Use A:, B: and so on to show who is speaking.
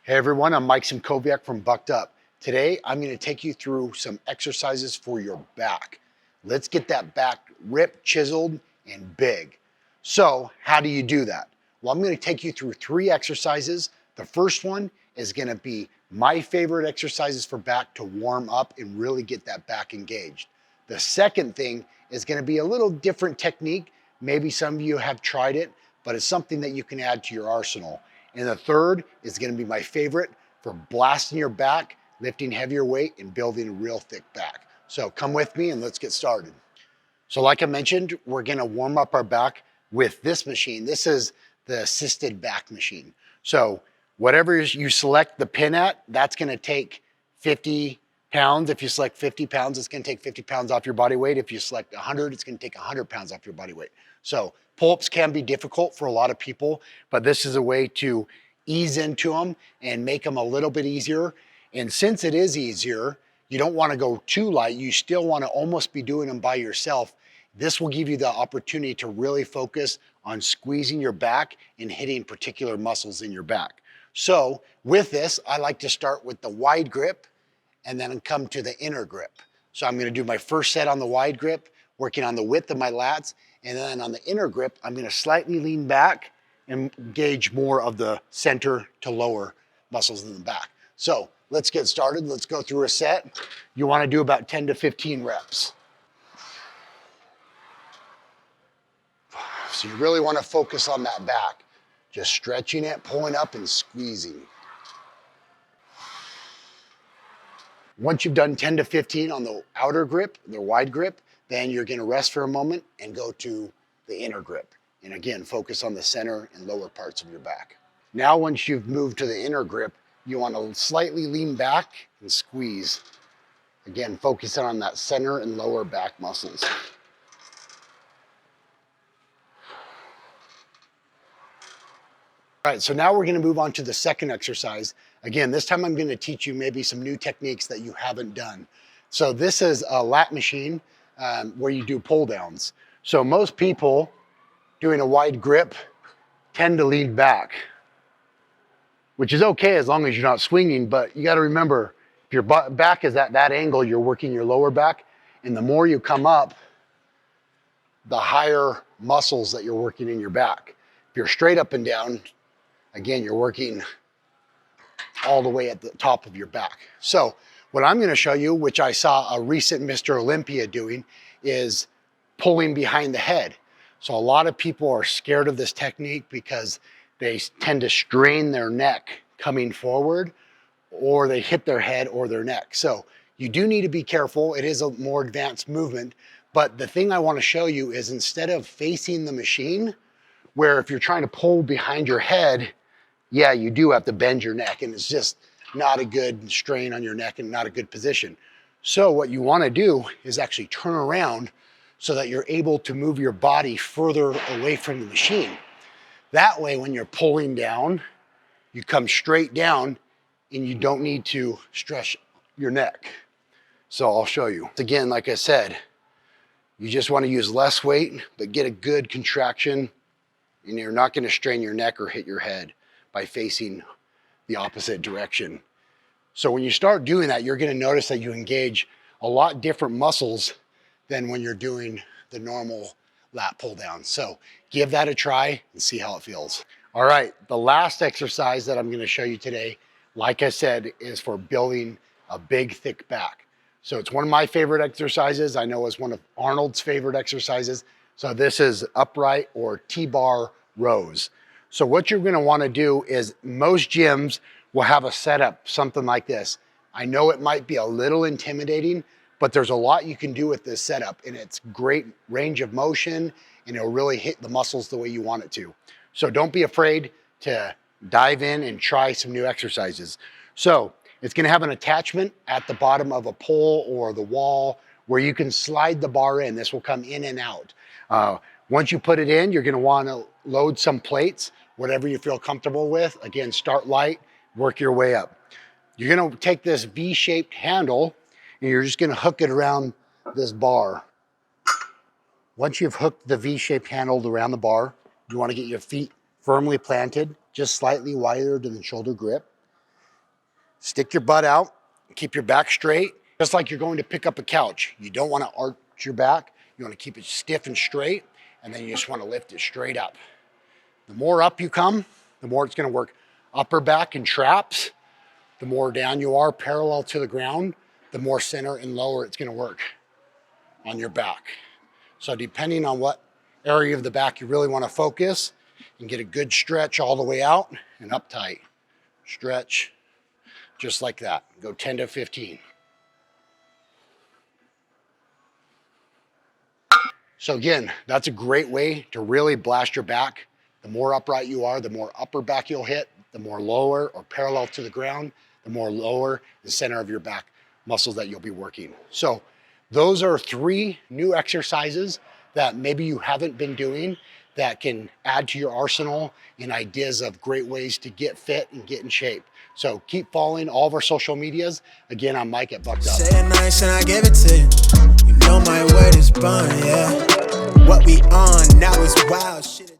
A: Hey everyone, I'm Mike Simkowiak from Bucked Up. Today, I'm going to take you through some exercises for your back. Let's get that back ripped, chiseled, and big. So, how do you do that? Well, I'm going to take you through 3 exercises. The first one is going to be my favorite exercises for back to warm up and really get that back engaged. The second thing is going to be a little different technique. Maybe some of you have tried it, but it's something that you can add to your arsenal. And the third is going to be my favorite for blasting your back, lifting heavier weight, and building a real thick back. So come with me and let's get started. So like I mentioned, we're going to warm up our back with this machine. This is the assisted back machine. So whatever you select the pin at, that's going to take 50 pounds. If you select 50 pounds, it's going to take 50 pounds off your body weight. If you select 100, it's going to take 100 pounds off your body weight. So pull-ups can be difficult for a lot of people, but this is a way to ease into them and make them a little bit easier. And since it is easier, you don't want to go too light. You still want to almost be doing them by yourself. This will give you the opportunity to really focus on squeezing your back and hitting particular muscles in your back. So with this, I like to start with the wide grip and then come to the inner grip. So I'm going to do my first set on the wide grip, working on the width of my lats, and then on the inner grip, I'm going to slightly lean back and engage more of the center to lower muscles in the back. So let's get started. Let's go through a set. You want to do about 10 to 15 reps. So you really want to focus on that back, just stretching it, pulling up and squeezing. Once you've done 10 to 15 on the outer grip, the wide grip, then you're going to rest for a moment and go to the inner grip. And again, focus on the center and lower parts of your back. Now, once you've moved to the inner grip, you want to slightly lean back and squeeze. Again, focusing on that center and lower back muscles. All right, so now we're going to move on to the second exercise. Again, this time I'm going to teach you maybe some new techniques that you haven't done. So this is a Lat Machine where you do pull downs. So most people doing a wide grip tend to lean back, which is okay as long as you're not swinging, but you got to remember, if your back is at that angle, you're working your lower back, and the more you come up, the higher muscles that you're working in your back. If you're straight up and down, again, you're working all the way at the top of your back. So what I'm going to show you, which I saw a recent Mr. Olympia doing, is pulling behind the head. So a lot of people are scared of this technique because they tend to strain their neck coming forward, or they hit their head or their neck. So you do need to be careful. It is a more advanced movement, but the thing I want to show you is instead of facing the machine, where if you're trying to pull behind your head, yeah, you do have to bend your neck, and it's just not a good strain on your neck and not a good position. So what you want to do is actually turn around so that you're able to move your body further away from the machine. That way, when you're pulling down, you come straight down and you don't need to stretch your neck. So I'll show you. Again, like I said, you just want to use less weight, but get a good contraction, and you're not going to strain your neck or hit your head by facing the opposite direction. So when you start doing that, you're going to notice that you engage a lot different muscles than when you're doing the normal lat pull down. So give that a try and see how it feels. All right, the last exercise that I'm going to show you today, like I said, is for building a big, thick back. So it's one of my favorite exercises. I know it's one of Arnold's favorite exercises. So this is upright or T-bar rows. So what you're going to want to do is, most gyms will have a setup something like this. I know it might be a little intimidating, but there's a lot you can do with this setup, and it's great range of motion, and it'll really hit the muscles the way you want it to. So don't be afraid to dive in and try some new exercises. So it's going to have an attachment at the bottom of a pole or the wall where you can slide the bar in. This will come in and out. Once you put it in, you're going to want to load some plates, whatever you feel comfortable with. Again, start light, work your way up. You're going to take this V-shaped handle and you're just going to hook it around this bar. Once you've hooked the V-shaped handle around the bar, you want to get your feet firmly planted, just slightly wider than the shoulder grip. Stick your butt out, keep your back straight, just like you're going to pick up a couch. You don't want to arch your back. You want to keep it stiff and straight, and then you just want to lift it straight up. The more up you come, the more it's going to work upper back and traps. The more down you are parallel to the ground, the more center and lower it's going to work on your back. So depending on what area of the back you really want to focus, and get a good stretch all the way out and up tight. Stretch, just like that. Go 10 to 15. So again, that's a great way to really blast your back. The more upright you are, the more upper back you'll hit, the more lower or parallel to the ground, the more lower the center of your back muscles that you'll be working. So those are 3 new exercises that maybe you haven't been doing that can add to your arsenal and ideas of great ways to get fit and get in shape. So keep following all of our social medias. Again, I'm Mike at Bucked Up.
B: Say it nice and I give it to you. You know my word is bond, yeah. What we on now is wild shit.